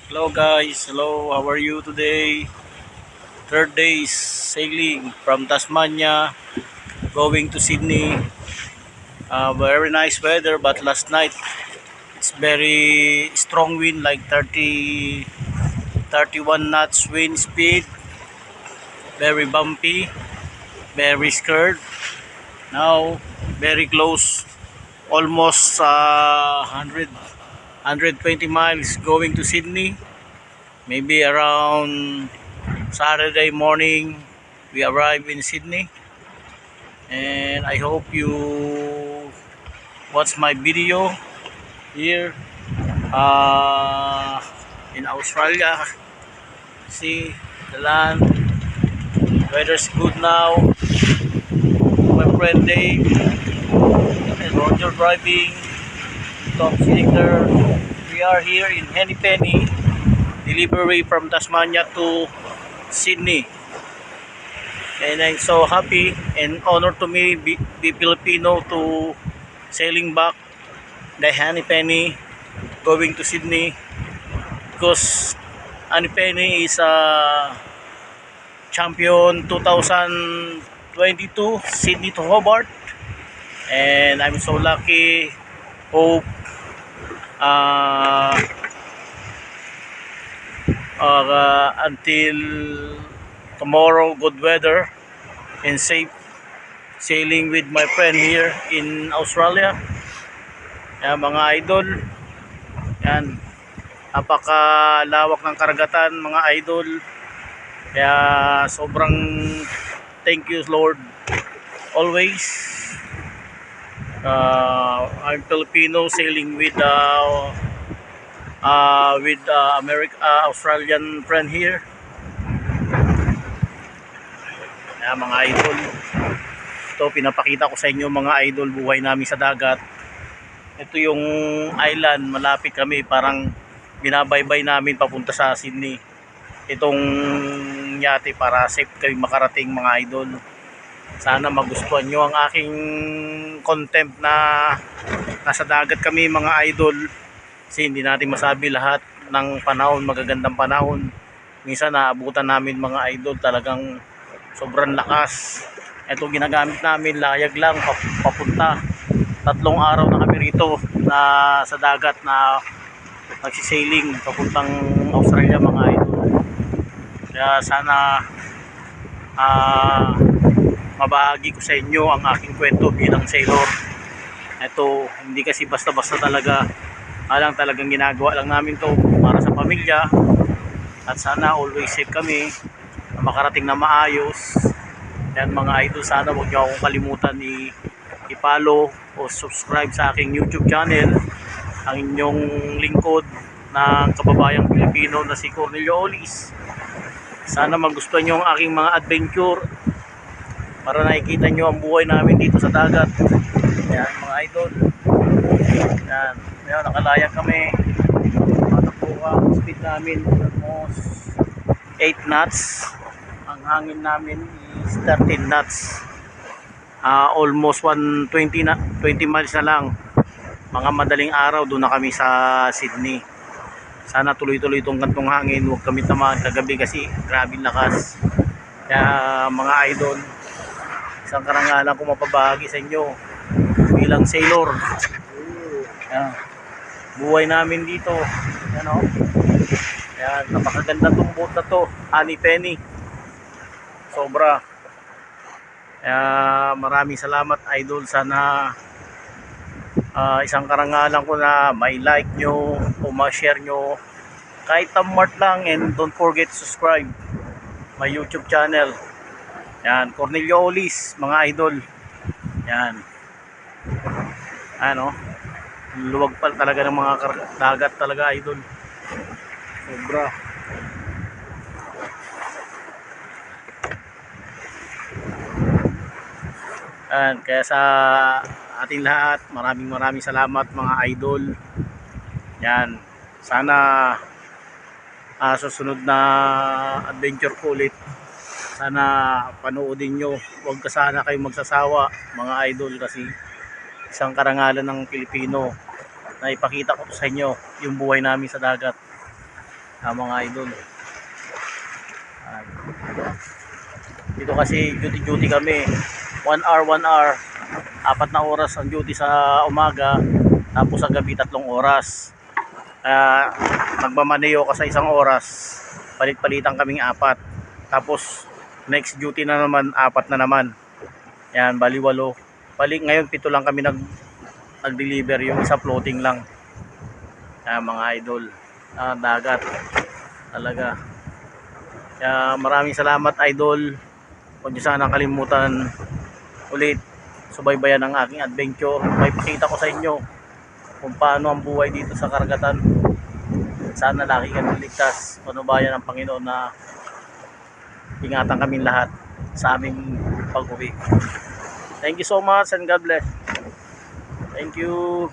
Hello guys, hello, how are you today? Third day is sailing from Tasmania going to Sydney. Very nice weather, but last night it's very strong wind, like 31 knots wind speed, very bumpy, very scared. Now very close, almost 120 miles going to Sydney. Maybe around Saturday morning we arrive in Sydney, and I hope you watch my video here uh, in Australia. See the land, weather's good now. My friend Dave and Roger driving, Tom sitting there. We are here in Henny Penny, delivery from Tasmania to Sydney. And I'm so happy and honored to me be Filipino to sailing back the Henny Penny going to Sydney, because Henny Penny is a champion 2022 Sydney to Hobart, and I'm so lucky. Hope uh, until tomorrow good weather and safe sailing with my friend here in Australia. Yan, mga idol, yan, napakalawak ng karagatan mga idol, kaya sobrang thank you Lord always. I'm Filipino sailing with Australian friend here. Yan, mga idol, ito pinapakita ko sa inyo mga idol, buhay namin sa dagat. Ito yung island, malapit kami, parang binabaybay namin papunta sa Sydney itong yate para safe kayo makarating mga idol. Sana magustuhan nyo ang aking content na nasa dagat kami mga idol, kasi hindi natin masabi lahat ng panahon, magagandang panahon. Minsan naabutan namin mga idol, talagang sobrang lakas. Ito ginagamit namin, layag lang papunta. 3 araw na kami rito na sa dagat na nagsisailing papuntang Australia mga idol. Kaya sana mabahagi ko sa inyo ang aking kwento bilang sailor. Ito hindi kasi basta-basta talaga, talagang ginagawa lang namin to para sa pamilya, at sana always safe kami na makarating na maayos. Yan mga idol, sana huwag niyo akong kalimutan i-follow o subscribe sa aking YouTube channel, ang inyong lingkod ng kababayang Pilipino na si Cornelio Olis. Sana magustuhan nyo ang aking mga adventure para nakikita nyo ang buhay namin dito sa dagat. Yan mga idol, yan, yan, nakalayag kami. Ang speed namin almost 8 knots, ang hangin namin is 13 knots. Almost 20 miles na lang, mga madaling araw doon na kami sa Sydney. Sana tuloy-tuloy itong kantong hangin, huwag kami tamaan kagabi kasi grabe lakas. Kaya mga idol, isang karangalan ko mapabahagi sa inyo bilang sailor. Yan, buhay namin dito. Yan, oh. Yan, napakaganda tong boat na to, Henny Penny, sobra. Kaya maraming salamat idol. Sana isang karangalan ko na may like nyo o ma-share nyo kahit tamart lang, and don't forget to subscribe my YouTube channel. Yan, Cornelio Olis mga idol. Yan, ano, luwag pa talaga ng mga dagat talaga idol, sobra. Yan, kaya sa ating lahat, maraming salamat mga idol. Yan, sana susunod na adventure ko ulit, sana panoodin nyo. Huwag ka sana kayo magsasawa mga idol, kasi isang karangalan ng Pilipino na ipakita ko sa inyo yung buhay namin sa dagat. Mga idol. Ayan. Dito kasi duty kami. 1 hour, 1 hour. 4 na oras ang duty sa umaga. Tapos sa gabi 3 oras. Magmamaneho ka sa 1 oras. Palit-palitan kaming 4. Tapos next duty na naman 4 na naman. Yan, bali 8. Bali ngayon 7 lang kami nag-deliver, yung isa floating lang. Mga idol. Dagat talaga. Kaya maraming salamat idol. Huwag niyo sana kalimutan ulit subaybayan ang aking adventure. May pakita ko sa inyo kung paano ang buhay dito sa karagatan. Sana lagi kami ligtas. Panubayan ng Panginoon na ingatan kaming lahat sa aming pag-uwi. Thank you so much and God bless. Thank you.